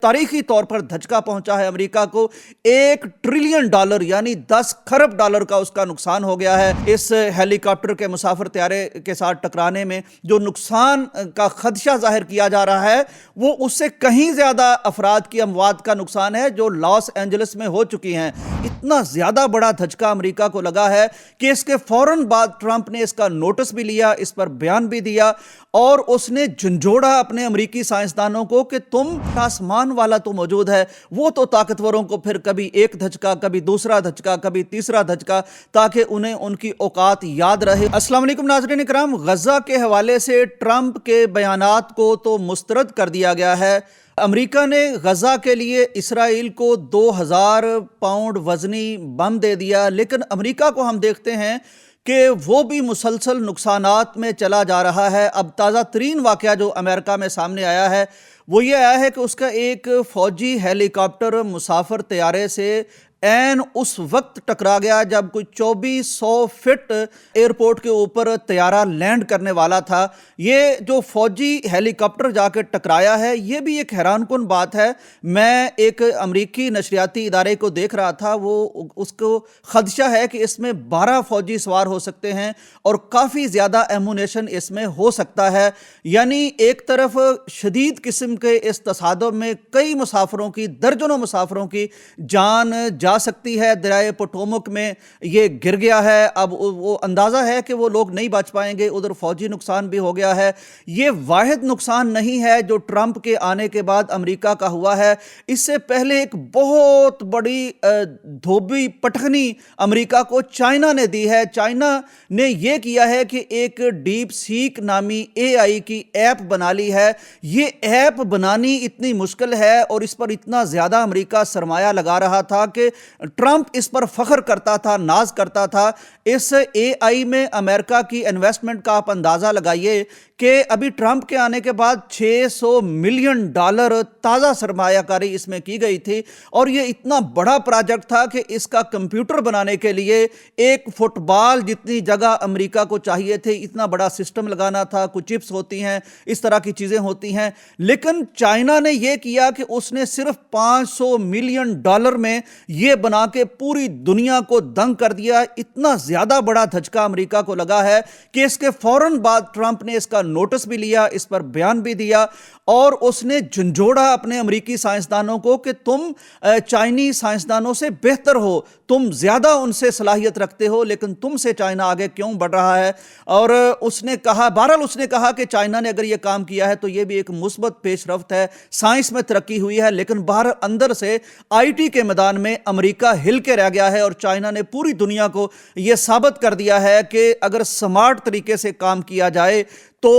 तारीखी तौर पर धचका पहुंचा है अमेरिका को। $1 ट्रिलियन यानी 10 खरब डॉलर का उसका नुकसान हो गया है इस हेलीकॉप्टर के मुसाफिर तैयारे के साथ टकराने में। जो नुकसान का खदशा जाहिर किया जा रहा है वो उससे कहीं ज्यादा अफराद की अमवात का नुकसान है जो लॉस एंजलिस में हो चुकी हैं। इतना ज्यादा बड़ा धचका अमेरिका को लगा है कि इसके फौरन बाद ट्रंप ने इसका नोटिस भी लिया, इस पर बयान भी दिया और उसने झंझोड़ा अपने अमेरिकी साइंसदानों को कि तुम आसमान वाला तो मौजूद है, वो तो ताकतवरों को फिर कभी एक धचका, कभी दूसरा धचका, कभी तीसरा धचका, ताकि उन्हें उनकी औकात याद रहे। अस्सलाम वालेकुम नाज़रीन इकराम, गजा के हवाले से ट्रंप के बयानात को तो मुस्तरद कर दिया गया है। अमेरिका ने गजा के लिए इसराइल को 2000 पाउंड वजनी बम दे दिया, लेकिन अमेरिका को हम देखते हैं कि वो भी मुसलसल नुकसानात में चला जा रहा है। अब ताज़ा तरीन वाक़या जो अमेरिका में सामने आया है वो ये आया है कि उसका एक फ़ौजी हेलीकॉप्टर मुसाफिर तैयारे से ऐन उस वक्त टकरा गया जब कोई 2400 फीट एयरपोर्ट के ऊपर तैयारा लैंड करने वाला था। ये जो फौजी हेलीकॉप्टर जाकर टकराया है ये भी एक हैरानकुन बात है। मैं एक अमरीकी नशरियाती इदारे को देख रहा था, वो उसको खदशा है कि इसमें 12 फौजी सवार हो सकते हैं और काफ़ी ज़्यादा एमुनेशन इसमें हो सकता है। यानी एक तरफ शदीद किस्म के इस तसादुम में कई मुसाफिरों की, दर्जनों मुसाफिरों की जान जा सकती है। दरिया पोटोमक में ये गिर गया है, अब वो अंदाज़ा है कि वो लोग नहीं बच पाएंगे। उधर फौजी नुकसान भी हो गया है। ये वाहिद नुकसान नहीं है जो ट्रंप के आने के बाद अमेरिका का हुआ है। इससे पहले एक बहुत बड़ी धोबी पटखनी अमेरिका को चाइना ने दी है। चाइना ने ये किया है कि एक डीप सीक नामी AI की ऐप बना ली है। ये ऐप बनानी इतनी मुश्किल है और इस पर इतना ज़्यादा अमेरिका सरमाया लगा रहा था कि ट्रंप इस पर फख्र करता था, नाज करता था। इस AI में अमेरिका की इन्वेस्टमेंट का आप अंदाज़ा लगाइए कि अभी ट्रंप के आने के बाद $600 मिलियन ताज़ा सरमायाकारी इसमें की गई थी और ये इतना बड़ा प्रोजेक्ट था कि इसका कंप्यूटर बनाने के लिए एक फुटबॉल जितनी जगह अमेरिका को चाहिए थे, इतना बड़ा सिस्टम लगाना था। कुछ चिप्स होती हैं, इस तरह की चीज़ें होती हैं, लेकिन चाइना ने यह किया कि उसने सिर्फ $500 मिलियन में ये बना के पूरी दुनिया को दंग कर दिया। इतना ज़्यादा बड़ा धचका अमेरिका को लगा है कि इसके फौरन बाद ट्रंप ने इसका नोटिस भी लिया, इस पर बयान भी दिया और उसने झंझोड़ा अपने अमेरिकी साइंसदानों को कि तुम चाइनीज साइंसदानों से बेहतर हो, तुम ज़्यादा उनसे सलाहियत रखते हो, लेकिन तुमसे चाइना आगे क्यों बढ़ रहा है। और उसने कहा, बहरहाल उसने कहा कि चाइना ने अगर ये काम किया है तो ये भी एक मुस्बत पेशरफ्त है, साइंस में तरक्की हुई है, लेकिन बाहर अंदर से IT के मैदान में अमेरिका हिल के रह गया है और चाइना ने पूरी दुनिया को यह साबित कर दिया है कि अगर स्मार्ट तरीके से काम किया जाए तो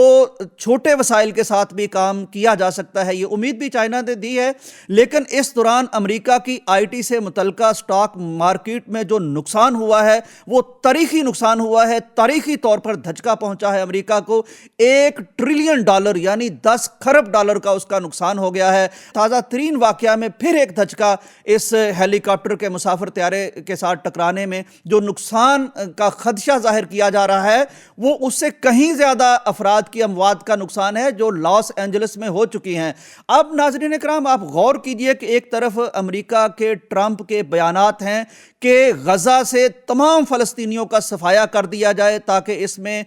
छोटे वसाइल के साथ भी काम किया जा सकता है। ये उम्मीद भी चाइना ने दी है। लेकिन इस दौरान अमेरिका की IT से मुतल्लिका स्टॉक मार्केट में जो नुकसान हुआ है वो तारीखी नुकसान हुआ है। तारीखी तौर पर धचका पहुंचा है अमेरिका को। $1 ट्रिलियन यानी 10 खरब डॉलर का उसका नुकसान हो गया है। ताज़ा तरीन वाक़या में फिर एक धचका इस हेलीकॉप्टर के मुसाफिर तैयारे के साथ टकराने में। जो नुकसान का खदशा जाहिर किया जा रहा है वो उससे कहीं ज़्यादा अफराद की अमवात का नुकसान है जो लॉस एंजलिस में हो चुकी हैं। अब नाज़रीन इकराम, आप गौर कीजिए कि एक तरफ अमेरिका के ट्रंप के बयानात हैं कि गजा से तमाम फ़लस्तीनियों का सफाया कर दिया जाए ताकि इसमें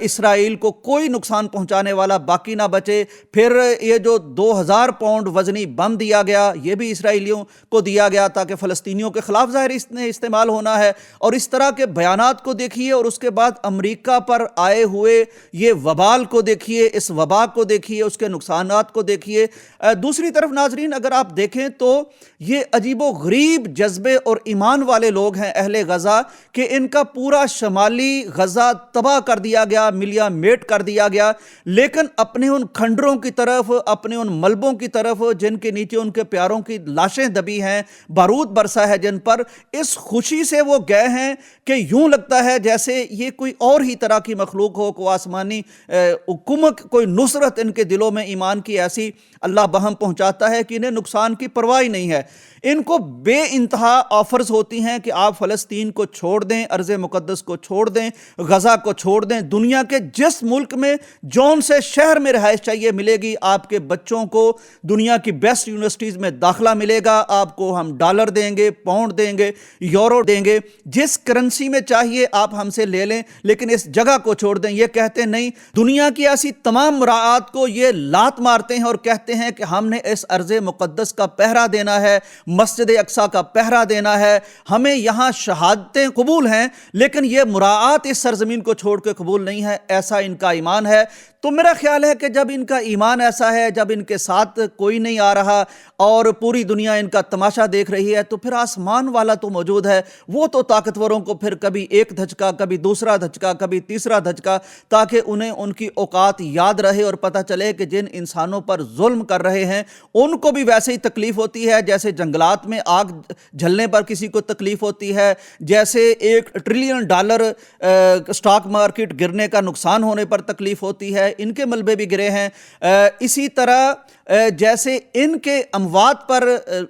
इसराइल को कोई नुकसान पहुंचाने वाला बाकी ना बचे। फिर ये जो 2000 पाउंड वजनी बम दिया गया ये भी इसराइलियों को दिया गया ताकि फ़लस्तीनियों के ख़िलाफ़ ज़ाहिर इसने इस्तेमाल होना है। और इस तरह के बयानात को देखिए और उसके बाद अमेरिका पर आए हुए ये वबाल को देखिए, इस वबा को देखिए, उसके नुकसानात को देखिए। दूसरी तरफ नाजरीन अगर आप देखें तो ये अजीबो गरीब जज्बे और ईमान वाले लोग हैं अहले गजा कि इनका पूरा शमाली गजा तबाह कर दिया गया, मिलिया मेट कर दिया गया, लेकिन अपने उन खंडरों की तरफ, अपने उन मलबों की तरफ जिनके नीचे उनके प्यारों की लाशें दबी हैं, बारूद बरसा है जिन पर, इस खुशी से वो गए हैं कि यूं लगता है जैसे ये कोई और ही तरह की मखलूक हो, को आसमानी कुमक, कोई नुसरत इनके दिलों में ईमान की ऐसी अल्लाह बहम पहुंचाता है कि इन्हें नुकसान की परवाह ही नहीं है। इनको बे इंतहा ऑफर्स होती हैं कि आप फ़लस्तीन को छोड़ दें, अर्ज़ मुक़द्दस को छोड़ दें, गज़ा को छोड़ दें, दुनिया के जिस मुल्क में जौन से शहर में रहाइश चाहिए मिलेगी, आपके बच्चों को दुनिया की बेस्ट यूनिवर्सिटीज़ में दाखिला मिलेगा, आपको हम डॉलर देंगे, पाउंड देंगे, यूरो देंगे, जिस करेंसी में चाहिए आप हमसे ले लें, लेकिन इस जगह को छोड़ दें। ये कहते नहीं, दुनिया की ऐसी तमाम मुराआत को ये लात मारते हैं और कहते हैं कि हमने इस अर्ज़ मुक़द्दस का पहरा देना है, मस्जिद अक्सा का पहरा देना है, हमें यहाँ शहादतें कबूल हैं, लेकिन ये मुराआत इस सरजमीन को छोड़ के कबूल नहीं है। ऐसा इनका ईमान है। तो मेरा ख्याल है कि जब इनका ईमान ऐसा है, जब इनके साथ कोई नहीं आ रहा और पूरी दुनिया इनका तमाशा देख रही है, तो फिर आसमान वाला तो मौजूद है। वो तो ताकतवरों को फिर कभी एक धचका, कभी दूसरा धचका, कभी तीसरा धचका, ताकि उन्हें उनकी औकात याद रहे और पता चले कि जिन इंसानों पर जुल्म कर रहे हैं उनको भी वैसे ही तकलीफ होती है जैसे जंगलात में आग जलने पर किसी को तकलीफ होती है, जैसे $1 ट्रिलियन स्टॉक मार्केट गिरने का नुकसान होने पर तकलीफ होती है। इनके मलबे भी गिरे हैं। इसी तरह जैसे इनके अमवात पर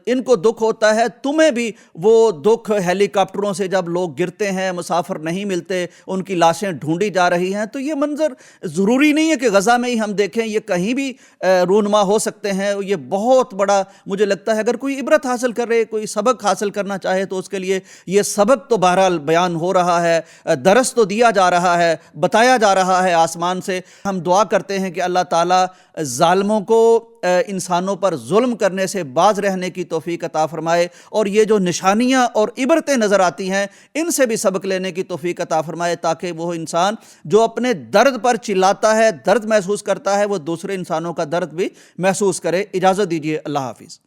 इनको दुख होता है, तुम्हें भी वो दुख हेलीकॉप्टरों से जब लोग गिरते हैं, मुसाफिर नहीं मिलते, उनकी लाशें ढूंढी जा रही हैं। तो ये मंजर ज़रूरी नहीं है कि गज़ा में ही हम देखें, ये कहीं भी रूनुमा हो सकते हैं। ये बहुत बड़ा मुझे लगता है, अगर कोई इबरत हासिल कर रहे, कोई सबक हासिल करना चाहे, तो उसके लिए ये सबक तो बहरहाल बयान हो रहा है, दरस तो दिया जा रहा है, बताया जा रहा है आसमान से। हम दुआ करते हैं कि अल्लाह ताला ज़ालिमों को इंसानों पर जुल्म करने से बाज रहने की तौफीक अता फरमाए, और ये जो निशानियां और इबरतें नज़र आती हैं इनसे भी सबक लेने की तौफीक अता फरमाए, ताकि वो इंसान जो अपने दर्द पर चिल्लाता है, दर्द महसूस करता है, वो दूसरे इंसानों का दर्द भी महसूस करे। इजाज़त दीजिए। अल्लाह हाफिज़।